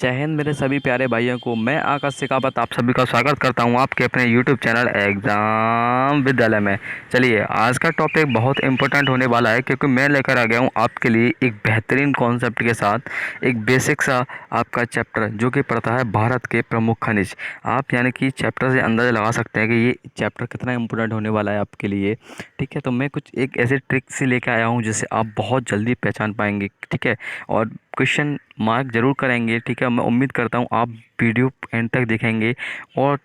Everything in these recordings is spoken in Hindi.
जय हिंद मेरे सभी प्यारे भाइयों को। मैं आकाश शेखावत आप सभी का स्वागत करता हूं आपके अपने यूट्यूब चैनल एग्ज़ाम विद्यालय में। चलिए, आज का टॉपिक बहुत इंपॉर्टेंट होने वाला है क्योंकि मैं लेकर आ गया हूं आपके लिए एक बेहतरीन कॉन्सेप्ट के साथ एक बेसिक सा आपका चैप्टर जो कि पढ़ता है भारत के प्रमुख खनिज। आप यानी कि चैप्टर से अंदाज़ा लगा सकते हैं कि ये चैप्टर कितना इंपॉर्टेंट होने वाला है आपके लिए। ठीक है, तो मैं कुछ एक ऐसे ट्रिक से लेकर आया हूँ जिससे आप बहुत जल्दी पहचान पाएंगे। ठीक है, और क्वेश्चन मार्क ज़रूर करेंगे। ठीक है, मैं उम्मीद करता हूँ आप वीडियो एंड तक देखेंगे और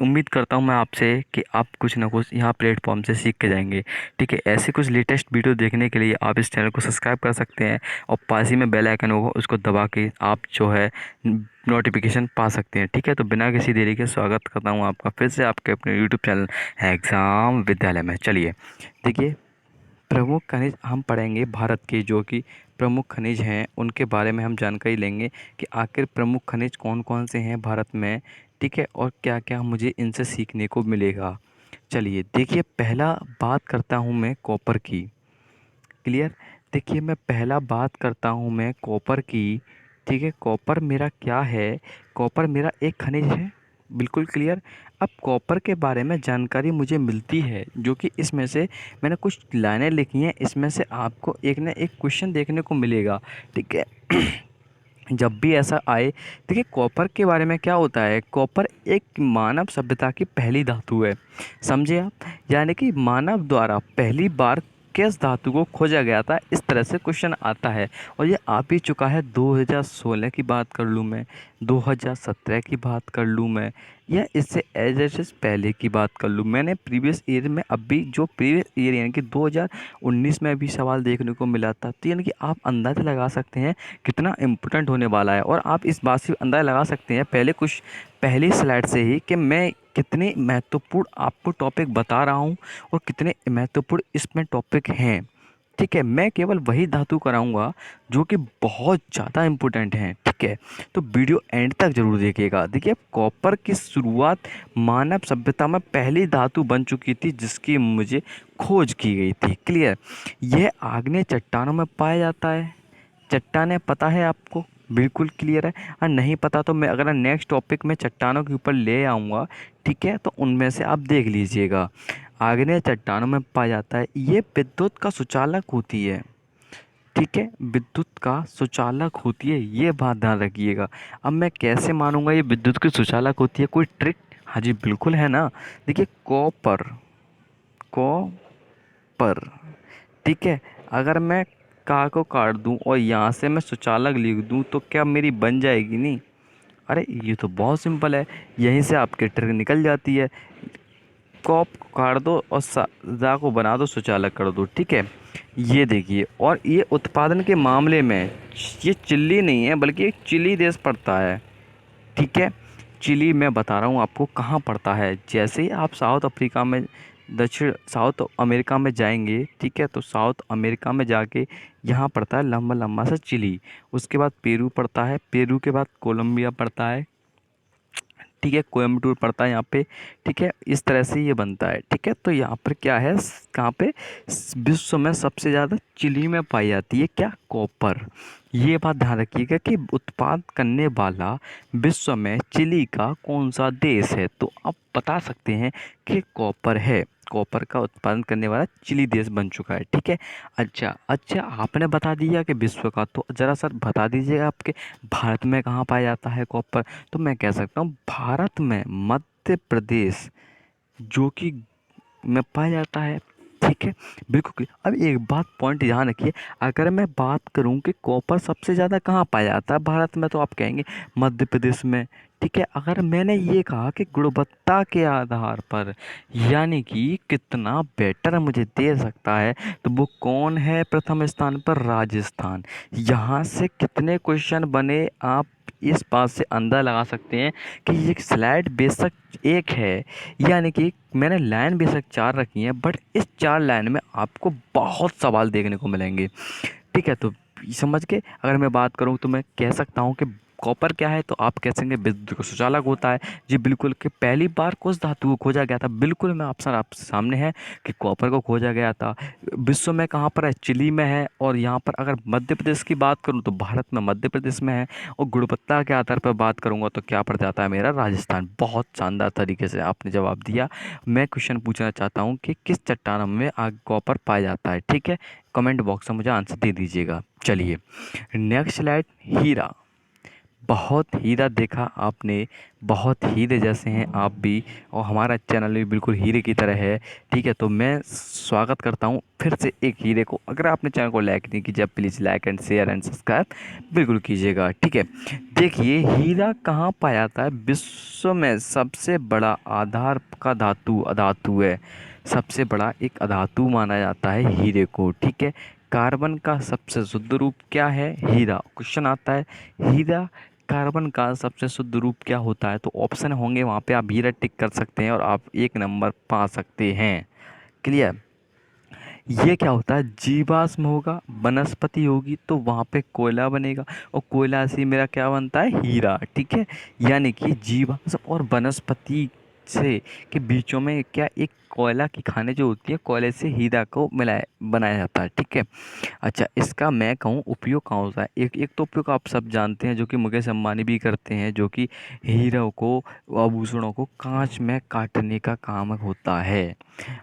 उम्मीद करता हूँ मैं आपसे कि आप कुछ ना कुछ यहाँ प्लेटफॉर्म से सीख के जाएंगे। ठीक है, ऐसे कुछ लेटेस्ट वीडियो देखने के लिए आप इस चैनल को सब्सक्राइब कर सकते हैं और पास ही में बेल आइकन होगा उसको दबा के आप जो है नोटिफिकेशन पा सकते हैं। ठीक है, तो बिना किसी देरी के स्वागत करता हूँ आपका फिर से आपके अपने यूट्यूब चैनल एग्ज़ाम विद्यालय में। चलिए देखिए, प्रमुख खनिज हम पढ़ेंगे भारत के जो कि प्रमुख खनिज हैं उनके बारे में हम जानकारी लेंगे कि आखिर प्रमुख खनिज कौन कौन से हैं भारत में। ठीक है, और क्या क्या मुझे इनसे सीखने को मिलेगा। चलिए देखिए, पहला बात करता हूँ मैं कॉपर की। क्लियर। देखिए, मैं पहला बात करता हूँ मैं कॉपर की। ठीक है, कॉपर मेरा क्या है? कॉपर मेरा एक खनिज है। बिल्कुल क्लियर। अब कॉपर के बारे में जानकारी मुझे मिलती है जो कि इसमें से मैंने कुछ लाइनें लिखी हैं, इसमें से आपको एक ना एक क्वेश्चन देखने को मिलेगा। ठीक है, जब भी ऐसा आए। देखिए, कॉपर के बारे में क्या होता है, कॉपर एक मानव सभ्यता की पहली धातु है। समझे आप? यानी कि मानव द्वारा पहली बार किस धातु को खोजा गया था, इस तरह से क्वेश्चन आता है। और ये आ भी चुका है। 2016 की बात कर लूँ मैं, 2017 की बात कर लूँ मैं, या इससे एज पहले की बात कर लूँ। मैंने प्रीवियस ईयर में अभी जो प्रीवियस ईयर यानी कि 2019 में भी सवाल देखने को मिला था। तो यानी कि आप अंदाज़ा लगा सकते हैं कितना इम्पोर्टेंट होने वाला है। और आप इस बात से अंदाज़ा लगा सकते हैं पहली स्लाइड से ही कि मैं कितने महत्वपूर्ण आपको टॉपिक बता रहा हूँ और कितने महत्वपूर्ण इसमें टॉपिक हैं। ठीक है, मैं केवल वही धातु कराऊंगा जो कि बहुत ज़्यादा इम्पोर्टेंट हैं। ठीक है, तो वीडियो एंड तक ज़रूर देखिएगा। देखिए, कॉपर की शुरुआत मानव सभ्यता में पहली धातु बन चुकी थी जिसकी मुझे खोज की गई थी। क्लियर। यह आग्नेय चट्टानों में पाया जाता है। चट्टानें पता है आपको? बिल्कुल क्लियर है। और नहीं पता तो मैं अगर नेक्स्ट टॉपिक में चट्टानों के ऊपर ले आऊँगा। ठीक है, तो उनमें से आप देख लीजिएगा। आग्नेय चट्टानों में पाया जाता है। ये विद्युत का सुचालक होती है। ठीक है, विद्युत का सुचालक होती है, ये बात ध्यान रखिएगा। अब मैं कैसे मानूंगा ये विद्युत की सुचालक होती है? कोई ट्रिक? हाँ जी बिल्कुल है ना। देखिए, कॉपर, कॉपर। ठीक है, अगर मैं का को काट दूं और यहाँ से मैं सुचालक लिख दूं तो क्या मेरी बन जाएगी? नहीं। अरे ये तो बहुत सिंपल है, यहीं से आपकी ट्रिक निकल जाती है। कॉप को काट दो और जा को बना दो, सुचालक कर दो। ठीक है, ये देखिए। और ये उत्पादन के मामले में ये चिल्ली नहीं है बल्कि एक चिली देश पड़ता है। ठीक है, चिली मैं बता रहा हूँ आपको कहाँ पड़ता है। जैसे ही आप साउथ अफ्रीका में दक्षिण साउथ अमेरिका में जाएंगे, ठीक है, तो साउथ अमेरिका में जाके यहाँ पड़ता है लंबा लंबा सा चिली। उसके बाद पेरू पड़ता है, पेरू के बाद कोलंबिया पड़ता है। ठीक है, कोयम्बटूर पड़ता है यहाँ पे। ठीक है, इस तरह से ये बनता है। ठीक है, तो यहाँ पर क्या है, कहाँ पे विश्व में सबसे ज़्यादा चिली में पाई जाती है क्या? कॉपर। ये बात ध्यान रखिएगा कि उत्पाद करने वाला विश्व में चिली का कौन सा देश है, तो आप बता सकते हैं कि कॉपर है। कॉपर का उत्पादन करने वाला चिली देश बन चुका है। ठीक है, अच्छा अच्छा, आपने बता दिया कि विश्व का, तो ज़रा सर बता दीजिएगा आपके भारत में कहाँ पाया जाता है कॉपर। तो मैं कह सकता हूँ भारत में मध्य प्रदेश जो कि में पाया जाता है। ठीक है, बिल्कुल। अब एक बात पॉइंट ध्यान रखिए, अगर मैं बात करूं कि कॉपर सबसे ज़्यादा कहाँ पाया जाता है भारत में, तो आप कहेंगे मध्य प्रदेश में। ठीक है, अगर मैंने ये कहा कि गुणवत्ता के आधार पर यानी कि कितना बेटर मुझे दे सकता है, तो वो कौन है प्रथम स्थान पर? राजस्थान। यहाँ से कितने क्वेश्चन बने आप इस बात से अंदाजा लगा सकते हैं कि ये स्लाइड बेशक एक है, यानी कि मैंने लाइन बेशक 4 रखी हैं, बट इस 4 लाइन में आपको बहुत सवाल देखने को मिलेंगे। ठीक है, तो समझ के अगर मैं बात करूं तो मैं कह सकता हूं कि कॉपर क्या है, तो आप कह सकेंगे विद्युत को सुचालक होता है। जी बिल्कुल, कि पहली बार किस धातु को खोजा गया था, बिल्कुल मैं ऑप्शन आप सामने है कि कॉपर को खोजा गया था। विश्व में कहाँ पर है, चिली में है। और यहाँ पर अगर मध्य प्रदेश की बात करूँ तो भारत में मध्य प्रदेश में है। और गुणवत्ता के आधार पर बात करूँगा तो क्या पड़ जाता है मेरा, राजस्थान। बहुत शानदार तरीके से आपने जवाब दिया। मैं क्वेश्चन पूछना चाहता हूँ कि किस चट्टान में आग कॉपर पाया जाता है, ठीक है। कमेंट बॉक्स में मुझे आंसर दे दीजिएगा। चलिए नेक्स्ट स्लाइड, हीरा। बहुत हीरा देखा आपने, बहुत हीरे जैसे हैं आप भी, और हमारा चैनल भी बिल्कुल हीरे की तरह है, ठीक है। तो मैं स्वागत करता हूं फिर से एक हीरे को। अगर आपने चैनल को लाइक नहीं किया, please like and share and subscribe बिल्कुल कीजिएगा, ठीक है। देखिए हीरा कहाँ पाया जाता है, विश्व में सबसे बड़ा आधार का धातु अधातु है। सबसे बड़ा एक अधातु माना जाता है हीरे को, ठीक है। कार्बन का सबसे शुद्ध रूप क्या है, हीरा। क्वेश्चन आता है हीरा कार्बन का सबसे शुद्ध रूप क्या होता है, तो ऑप्शन होंगे वहाँ पे, आप हीरा टिक कर सकते हैं और आप एक नंबर पा सकते हैं। क्लियर। ये क्या होता है, जीवाश्म होगा, वनस्पति होगी तो वहाँ पे कोयला बनेगा, और कोयला से मेरा क्या बनता है, हीरा, ठीक है। यानी कि जीवाश्म और वनस्पति से के बीचों में क्या एक कोयला की खानें जो होती है, कोयले से हीरा को मिलाया बनाया जाता है, ठीक है। अच्छा, इसका मैं कहूँ उपयोग कहाँ होता है, एक एक तो उपयोग आप सब जानते हैं जो कि मुकेश अंबानी भी करते हैं, जो कि हीरों को, आभूषणों को कांच में काटने का काम होता है।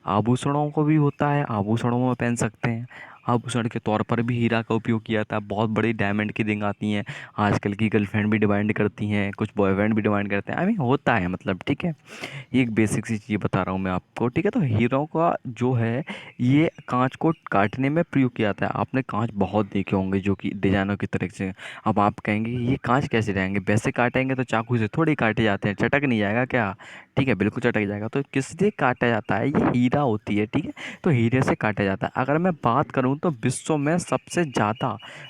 आभूषणों को भी होता है, आभूषणों में पहन सकते हैं। आभूषण के तौर पर भी हीरा का उपयोग किया जाता है। बहुत बड़ी डायमंड की रिंग आती हैं, आजकल की गर्लफ्रेंड भी डिमांड करती हैं, कुछ बॉयफ्रेंड भी डिमांड करते हैं, आई मीन होता है मतलब, ठीक है। ये एक बेसिक सी चीज़ बता रहा हूँ मैं आपको, ठीक है। तो हीरो का जो है ये कांच को काटने में प्रयोग किया जाता है। आपने कांच बहुत देखे होंगे जो कि डिजाइनों की तरह से। अब आप कहेंगे ये कांच कैसे रहेंगे, वैसे काटेंगे तो चाकू से थोड़ी काटे जाते हैं, चटक नहीं जाएगा क्या, ठीक है, बिल्कुल चटक जाएगा। तो किससे काटा जाता है, ये हीरा होती है, ठीक है। तो हीरे से काटा जाता है। अगर मैं बात करूँ तो विश्व में सबसे ज़्यादा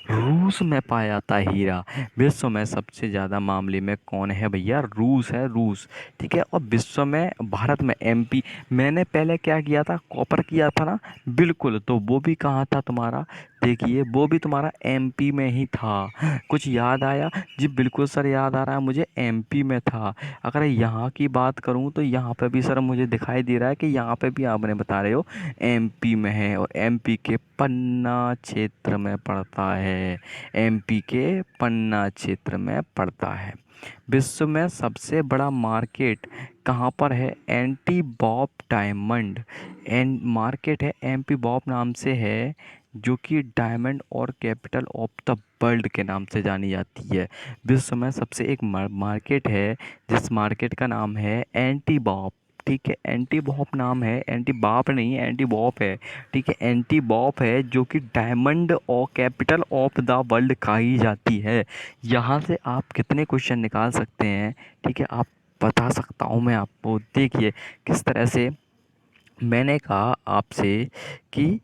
रूस में पाया जाता है हीरा। विश्व में सबसे ज़्यादा मामले में कौन है भैया, रूस है, रूस, ठीक है। और विश्व में भारत में एमपी। मैंने पहले क्या किया था, कॉपर किया था ना, बिल्कुल, तो वो भी कहाँ था तुम्हारा, देखिए वो भी तुम्हारा एमपी में ही था। कुछ याद आया, जी बिल्कुल सर याद आ रहा है मुझे, एमपी में था। अगर यहाँ की बात करूँ तो यहाँ पे भी सर मुझे दिखाई दे रहा है कि यहाँ पे भी आपने बता रहे हो एमपी में है, और एमपी के पन्ना क्षेत्र में पड़ता है। एमपी के पन्ना क्षेत्र में पड़ता है। विश्व में सबसे बड़ा मार्केट कहाँ पर है, anti Bob diamond and market है, एमपी बॉब नाम से है, जो कि डायमंड और कैपिटल ऑफ द वर्ल्ड के नाम से जानी जाती है। विश्व में सबसे एक मार्केट है जिस मार्केट का नाम है एंटी बॉब, ठीक है। एंटी बॉप नाम है, एंटी बाप नहीं है, एंटी बॉप है, ठीक है। एंटी बॉप है जो कि डायमंड और कैपिटल ऑफ द वर्ल्ड कही जाती है। यहाँ से आप कितने क्वेश्चन निकाल सकते हैं, ठीक है, आप बता सकता हूँ मैं आपको। देखिए किस तरह से मैंने कहा आपसे कि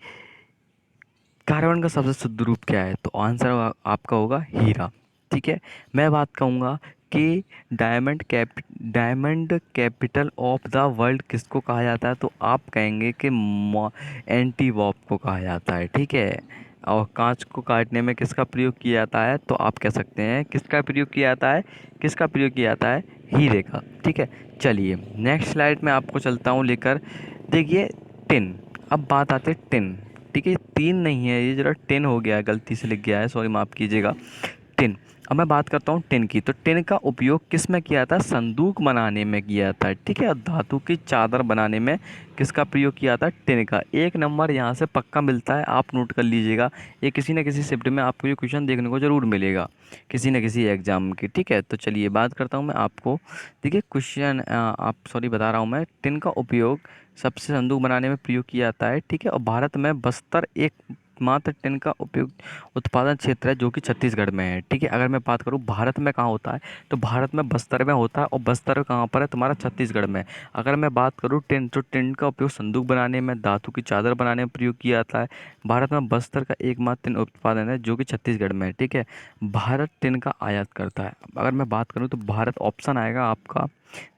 कार्बन का सबसे शुद्ध रूप क्या है, तो आंसर आपका होगा हीरा, ठीक है। मैं बात कहूँगा कि diamond capital of the world किसको कहा जाता है, तो आप कहेंगे कि एंटीवॉप को कहा जाता है, ठीक है। और कांच को काटने में किसका प्रयोग किया जाता है, तो आप कह सकते हैं किसका प्रयोग किया जाता है, किसका प्रयोग किया जाता है, हीरे का, ठीक है। चलिए नेक्स्ट स्लाइड में आपको चलता हूँ लेकर। देखिए टिन, अब बात आती है टिन, ठीक है। तीन नहीं है ये, जरा टेन हो गया है, गलती से लिख गया है, सॉरी माफ़ कीजिएगा। टिन, अब मैं बात करता हूँ टिन की। तो टिन का उपयोग किस में किया था, संदूक बनाने में किया था, ठीक है। और धातु की चादर बनाने में किसका प्रयोग किया था, टिन का। एक नंबर यहाँ से पक्का मिलता है, आप नोट कर लीजिएगा। ये किसी न किसी शिफ्ट में आपको ये क्वेश्चन देखने को ज़रूर मिलेगा, किसी न किसी एग्जाम की, ठीक है। तो चलिए बात करता हूँ मैं आपको। देखिए क्वेश्चन आप सॉरी बता रहा हूँ मैं, टिन का उपयोग सबसे संदूक बनाने में प्रयोग किया जाता है, ठीक है। और भारत में बस्तर एक मात्र टिन का उपयोग उत्पादन क्षेत्र है जो कि छत्तीसगढ़ में है, ठीक है। अगर मैं बात करूँ भारत में कहाँ होता है, तो भारत में बस्तर में होता है, और बस्तर कहाँ पर है, तुम्हारा छत्तीसगढ़ में। अगर मैं बात करूँ टिन, तो टिन का उपयोग संदूक बनाने में, धातु की चादर बनाने में प्रयोग किया जाता है। भारत में बस्तर का एकमात्र टिन उत्पादन है जो कि छत्तीसगढ़ में है, ठीक है। भारत टिन का आयात करता है। अगर मैं बात करूँ तो भारत ऑप्शन आएगा आपका,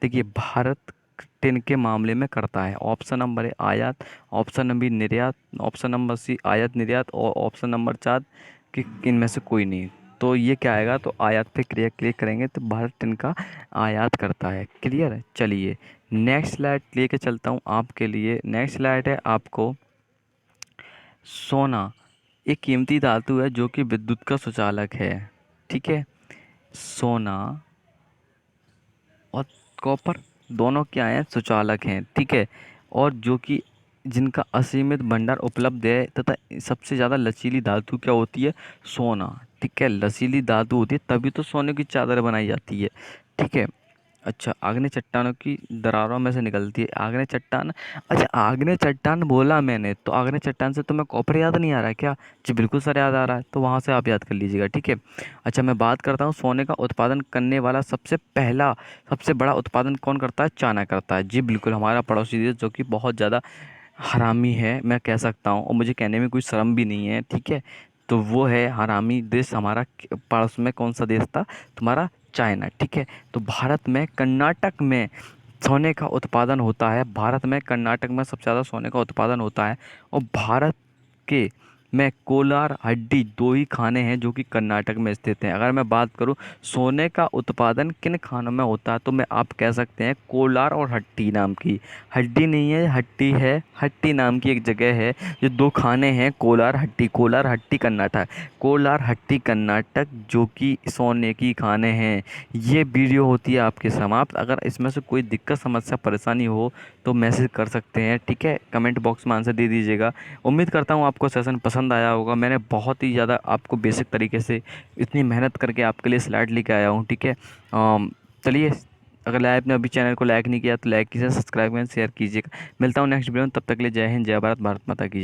देखिए भारत टिन के मामले में करता है। ऑप्शन नंबर ए आयात, ऑप्शन नंबर बी निर्यात, ऑप्शन नंबर सी आयात निर्यात, और ऑप्शन नंबर 4 कि इनमें से कोई नहीं। तो ये क्या आएगा, तो आयात पे क्लिक करेंगे तो भारत इनका आयात करता है। क्लियर है। चलिए नेक्स्ट स्लाइड लेके चलता हूँ आपके लिए। नेक्स्ट स्लाइड है आपको सोना, एक कीमती धातु है जो कि विद्युत का सुचालक है। ठीक है, सोना और कॉपर दोनों क्या हैं, सुचालक हैं। ठीक है, और जो कि जिनका असीमित भंडार उपलब्ध है तथा सबसे ज़्यादा लचीली धातु क्या होती है, सोना। ठीक है, लचीली धातु होती है तभी तो सोने की चादर बनाई जाती है। ठीक है। अच्छा, आग्नेय चट्टानों की दरारों में से निकलती है आग्नेय चट्टान। अच्छा, आग्नेय चट्टान बोला मैंने तो आग्नेय चट्टान से तो मैं कॉपर याद नहीं आ रहा है क्या? जी बिल्कुल सर, याद आ रहा है, तो वहाँ से आप याद कर लीजिएगा। ठीक है। अच्छा, मैं बात करता हूँ सोने का उत्पादन करने वाला सबसे बड़ा उत्पादन कौन करता है? चाइना करता है। जी बिल्कुल, हमारा पड़ोसी देश जो कि बहुत ज़्यादा हरामी है मैं कह सकता हूँ, और मुझे कहने में कोई शर्म भी नहीं है। ठीक है, तो वो है हरामी देश हमारा। पड़ोस में कौन सा देश था तुम्हारा? चाइना। ठीक है, तो भारत में कर्नाटक में सोने का उत्पादन होता है। भारत में कर्नाटक में सबसे ज़्यादा सोने का उत्पादन होता है। और भारत के में कोलार हड्डी दो ही खाने हैं जो कि कर्नाटक में स्थित हैं। अगर मैं बात करूं सोने का उत्पादन किन खानों में होता है, तो मैं आप कह सकते हैं कोलार और हट्टी नाम की, हड्डी नहीं है हट्टी है, हट्टी नाम की एक जगह है। जो दो खाने हैं कोलार हट्टी कर्नाटक, कोलार हट्टी कर्नाटक, जो कि सोने की खाने हैं। ये वीडियो होती है आपकी समाप्त। अगर इसमें से कोई दिक्कत समस्या परेशानी हो तो मैसेज कर सकते हैं। ठीक है, कमेंट बॉक्स में आंसर दे दीजिएगा। उम्मीद करता हूँ आपको सेशन पसंद आया होगा। मैंने बहुत ही ज़्यादा आपको बेसिक तरीके से इतनी मेहनत करके आपके लिए स्लाइड लेके आया हूँ। ठीक है, चलिए, अगर आपने अभी चैनल को लाइक नहीं किया तो लाइक कीजिए, सब्सक्राइब करें, शेयर कीजिएगा। मिलता हूँ नेक्स्ट वीडियो में, तब तक के लिए जय हिंद, जय भारत, भारत माता की जय।